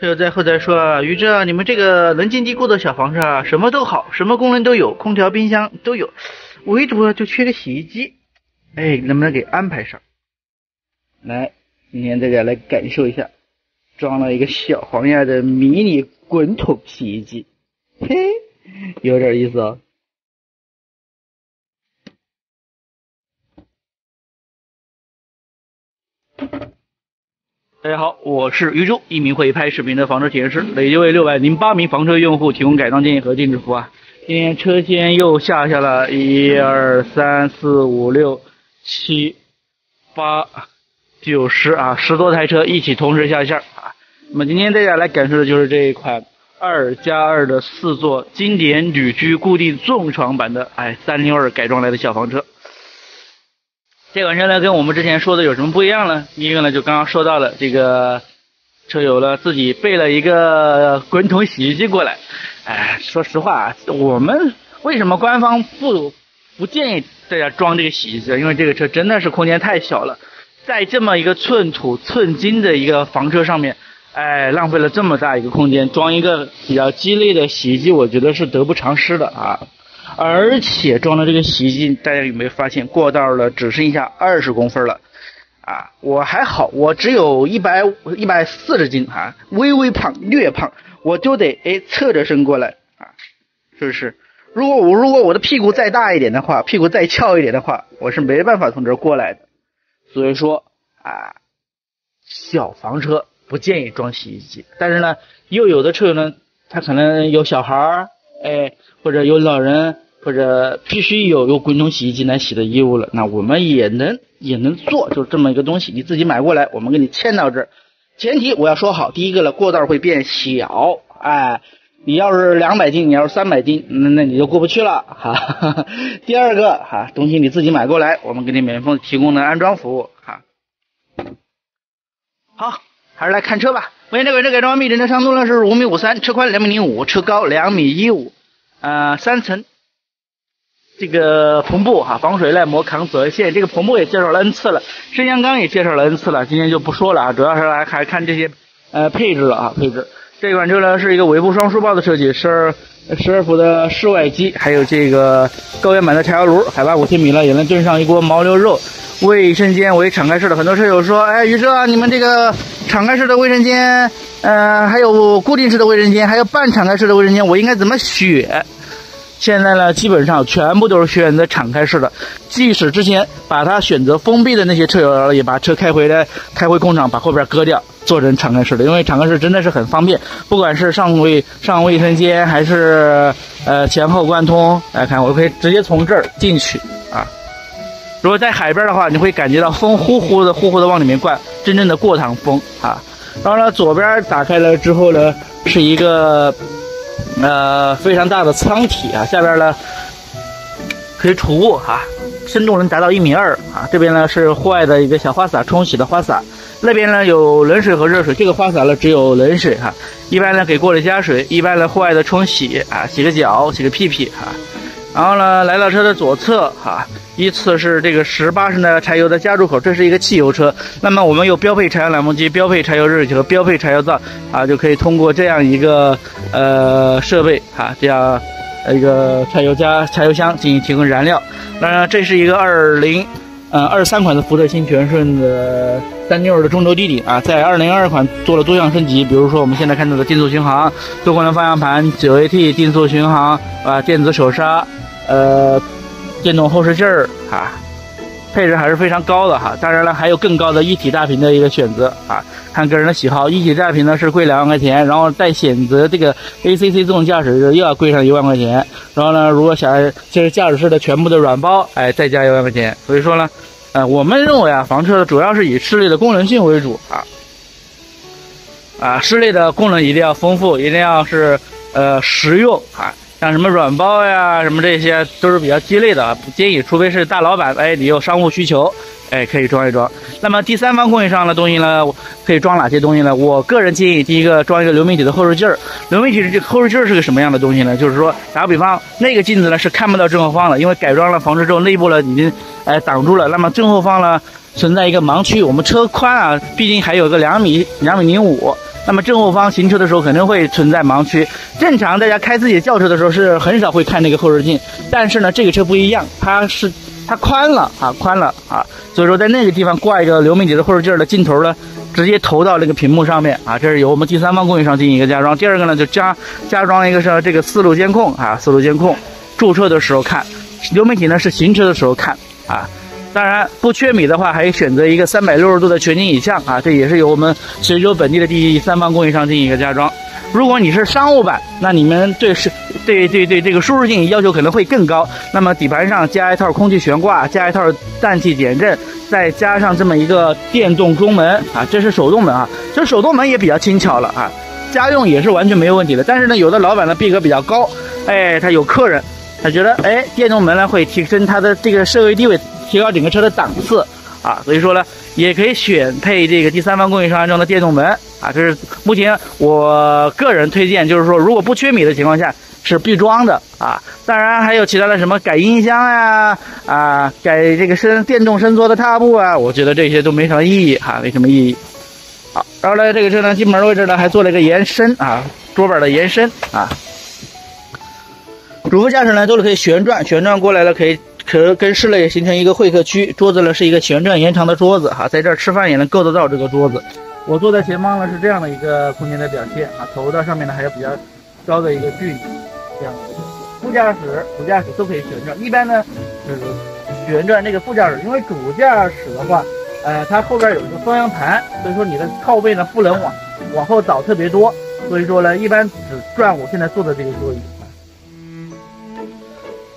车友在后台说啊，于哥，你们这个能进地库的小房车啊，什么都好，什么功能都有，空调、冰箱都有，唯独就缺个洗衣机，哎，能不能给安排上？来，今天大家来感受一下，装了一个小黄鸭的迷你滚筒洗衣机，嘿，有点意思哦。大家好，我是于周，一名会拍视频的房车体验师，累计为608名房车用户提供改装建议和定制服务啊。今天车间又下了1、2、3、4、5、6、7、8、9、10啊，10多台车一起同时下线啊。那么今天大家来感受的就是这一款2+2的4座经典旅居固定纵床版的302改装来的小房车。这款车呢跟我们之前说的有什么不一样呢？一个呢就刚刚说到了，这个车友呢自己备了一个滚筒洗衣机过来。说实话啊，我们为什么官方不建议大家装这个洗衣机？因为这个车真的是空间太小了，在这么一个寸土寸金的一个房车上面，浪费了这么大一个空间，装一个比较鸡肋的洗衣机，我觉得是得不偿失的啊。而且装了这个洗衣机，大家有没有发现过道了只剩下20公分了啊？我还好，我只有140斤啊，微微胖，略胖，我就得侧着身过来啊，是不是？如果我的屁股再大一点的话，屁股再翘一点的话，我是没办法从这儿过来的。所以说小房车不建议装洗衣机，但是呢，又有的车友呢，他可能有小孩或者有老人，或者必须有滚筒洗衣机来洗的衣物了，那我们也能做，就是这么一个东西，你自己买过来，我们给你牵到这儿。前提我要说好，第一个了，过道会变小，你要是200斤，你要是300斤，那你就过不去了哈。第二个东西你自己买过来，我们给你免费提供的安装服务哈。好，还是来看车吧。目前这款车改装完毕，整车长度呢是5.53米，车宽2.05米，车高2.15米，3层这个篷布防水耐磨抗紫外线，这个篷布也介绍了 N 次了，升降杆也介绍了 N 次了，今天就不说了主要是来还看这些配置了配置。这款车呢是一个尾部双书包的设计，12伏的室外机，还有这个高原版的柴油炉，海拔5000米了，也能炖上一锅牦牛肉。卫生间为敞开式的，很多车友说，于哥，你们这个敞开式的卫生间，还有固定式的卫生间，还有半敞开式的卫生间，我应该怎么选？现在呢，基本上全部都是选择敞开式的，即使之前把它选择封闭的那些车友，也把车开回工厂，把后边割掉，做成敞开式的，因为敞开式真的是很方便，不管是上卫生间还是前后贯通，来看我可以直接从这儿进去啊。如果在海边的话，你会感觉到风呼呼的往里面灌，真正的过堂风啊。然后呢，左边打开了之后呢，是一个非常大的舱体下边呢可以储物深度能达到1.2米这边呢是户外的一个小花洒，冲洗的花洒，那边呢有冷水和热水，这个花洒呢只有冷水一般呢给锅里加水，一般呢户外的冲洗洗个脚，洗个屁屁然后呢来到车的左侧依次是这个18升的柴油的加注口，这是一个汽油车，那么我们有标配柴油暖风机、标配柴油热水器和标配柴油灶就可以通过这样一个设备这样一个柴油箱进行提供燃料。当然这是一个23款的福特新全顺的362的中轴低顶在2022款做了多项升级，比如说我们现在看到的定速巡航、多功能方向盘、9AT 定速巡航电子手刹电动后视镜配置还是非常高的当然了，还有更高的一体大屏的一个选择看个人的喜好，一体大屏呢是贵2万块钱，然后再选择这个 ACC 自动驾驶又要贵上1万块钱，然后呢如果想这是驾驶室的全部的软包再加1万块钱。所以说呢我们认为房车主要是以室内的功能性为主室内的功能一定要丰富，一定要是实用像什么软包呀什么这些都是比较鸡肋的不建议，除非是大老板你有商务需求可以装一装。那么第三方供应商的东西呢，可以装哪些东西呢？我个人建议第一个装一个流媒体的后视镜。流媒体的这个后视镜是个什么样的东西呢？就是说打个比方，那个镜子呢是看不到正后方的，因为改装了房车之后内部呢已经挡住了，那么正后方呢存在一个盲区，我们车宽毕竟还有个2.05米，那么正后方行车的时候可能会存在盲区。正常大家开自己轿车的时候是很少会看那个后视镜，但是呢，这个车不一样，它宽了啊，所以说在那个地方挂一个流媒体的后视镜的镜头呢，直接投到这个屏幕上面啊，这是由我们第三方供应商进行一个加装。第二个呢，就加装一个是这个4路监控啊，4路监控，驻车的时候看，流媒体呢是行车的时候看啊。当然不缺米的话，还选择一个360度的全景影像啊，这也是由我们随州本地的第三方供应商进行一个加装。如果你是商务版，那你们对这个舒适性要求可能会更高。那么底盘上加一套空气悬挂，加一套氮气减震，再加上这么一个电动中门啊，这是手动门啊，这手动门也比较轻巧了啊，家用也是完全没有问题的。但是呢，有的老板的逼格比较高，他有客人，他觉得电动门呢会提升他的这个社会地位，提高整个车的档次啊，所以说呢，也可以选配这个第三方供应商安装的电动门啊，这是目前我个人推荐，就是说如果不缺米的情况下是必装的啊。当然还有其他的什么改音箱呀改这个电动升座的踏步啊，我觉得这些都没什么意义哈，没什么意义。好，然后呢，这个车呢进门的位置呢还做了一个延伸啊，桌板的延伸啊。主副驾驶呢都是可以旋转过来了，可跟室内形成一个会客区，桌子呢是一个旋转延长的桌子哈，在这儿吃饭也能够得到这个桌子。我坐在前方呢是这样的一个空间的表现啊，头到上面呢还有比较高的一个距离，这样的一个副驾驶都可以旋转。一般呢是旋转这个副驾驶，因为主驾驶的话，它后边有一个方向盘，所以说你的靠背呢不能往后倒特别多，所以说呢一般只转我现在坐的这个座椅。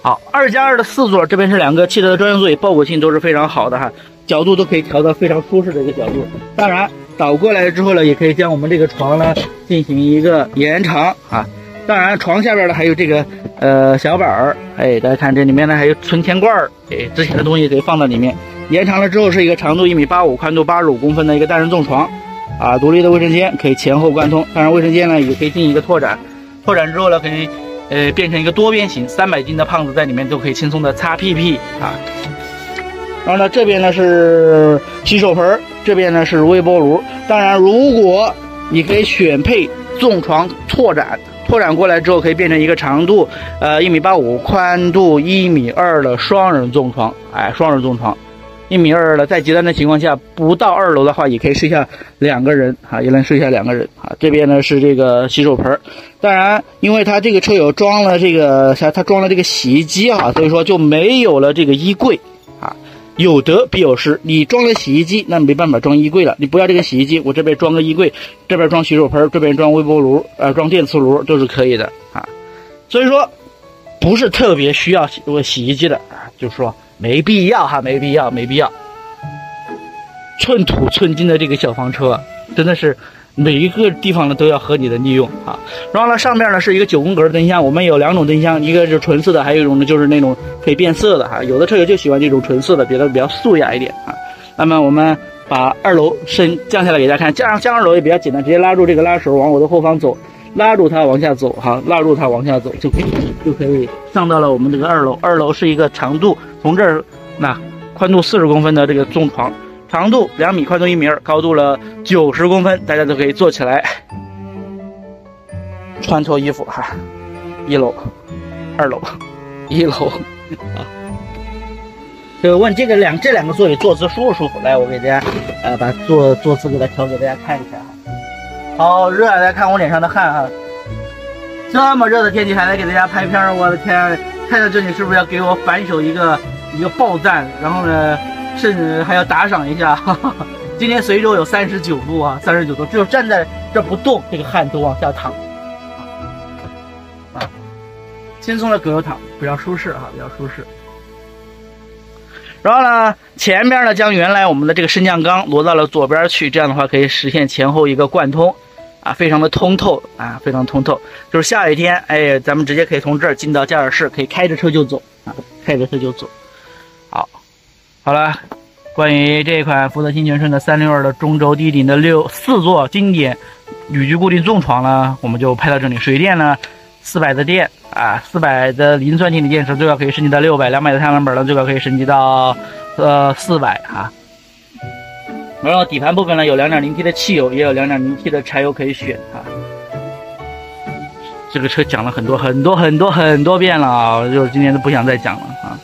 好，2+2的4座，这边是2个汽车的专用座椅，包裹性都是非常好的哈，角度都可以调到非常舒适的一个角度。当然倒过来之后呢，也可以将我们这个床呢进行一个延长啊。当然床下边呢还有这个小板儿，大家看这里面呢还有存钱罐儿，之前的东西可以放到里面。延长了之后是一个长度1.85米，宽度85公分的一个单人纵床啊，独立的卫生间可以前后贯通。当然卫生间呢也可以进行一个拓展之后呢可以变成一个多边形，300斤的胖子在里面都可以轻松的擦屁屁啊。然后呢，这边呢是洗手盆，这边呢是微波炉。当然，如果你可以选配纵床拓展过来之后，可以变成一个长度1.85米，宽度1.2米的双人纵床，双人纵床。1.2米的，在极端的情况下，不到2楼的话，也可以睡下2个人啊，也能睡下2个人啊。这边呢是这个洗手盆，当然，因为它这个车友装了这个洗衣机啊，所以说就没有了这个衣柜啊。有得必有失，你装了洗衣机，那没办法装衣柜了。你不要这个洗衣机，我这边装个衣柜，这边装洗手盆，这边装微波炉，装电磁炉都是可以的啊。所以说，不是特别需要洗衣机的啊，就是说。没必要哈，没必要。寸土寸金的这个小房车，真的是每一个地方呢都要合理的利用啊。然后呢，上面呢是一个9宫格的灯箱，我们有2种灯箱，一个是纯色的，还有一种呢就是那种可以变色的哈。有的车友就喜欢这种纯色的，觉得比较素雅一点啊。那么我们把2楼降下来给大家看，降2楼也比较简单，直接拉住这个拉手往我的后方走。拉住它往下走哈，拉住它往下走就可以上到了我们这个2楼。2楼是一个长度，从这儿宽度40公分的这个纵床，长度2米，宽度1.2米，高度了90公分，大家都可以坐起来穿脱衣服哈。1楼、2楼、1楼啊。问这两个座椅坐姿舒不舒服？来，我给大家把坐姿给大家调给大家看一下哈。好热啊！大家看我脸上的汗哈，这么热的天气还来给大家拍片，我的天！看到这里是不是要给我反手一个爆赞？然后呢，甚至还要打赏一下。今天随州有39度啊，39度，只有站在这不动，这个汗都往下淌啊，轻松的葛优躺，比较舒适哈，比较舒适。然后呢，前边呢将原来我们的这个升降缸挪到了左边去，这样的话可以实现前后一个贯通啊，非常的通透啊，非常通透。就是下雨天，咱们直接可以从这儿进到驾驶室，可以开着车就走啊，开着车就走。好了，关于这款福特新全顺的362的中轴低顶的4座经典铝具固定纵床呢，我们就拍到这里。水电呢，400的电啊，400的磷酸铁锂电池最高可以升级到600，200的太阳能板呢最高可以升级到400啊。然后底盘部分呢有 2.0T 的汽油，也有 2.0T 的柴油可以选啊。这个车讲了很多遍了啊，就今天都不想再讲了啊。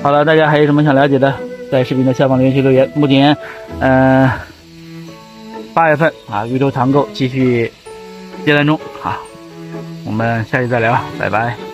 好了，大家还有什么想了解的，在视频的下方留言区留言。目前8月份啊，宇宙团购继续接单中啊，我们下期再聊，拜拜。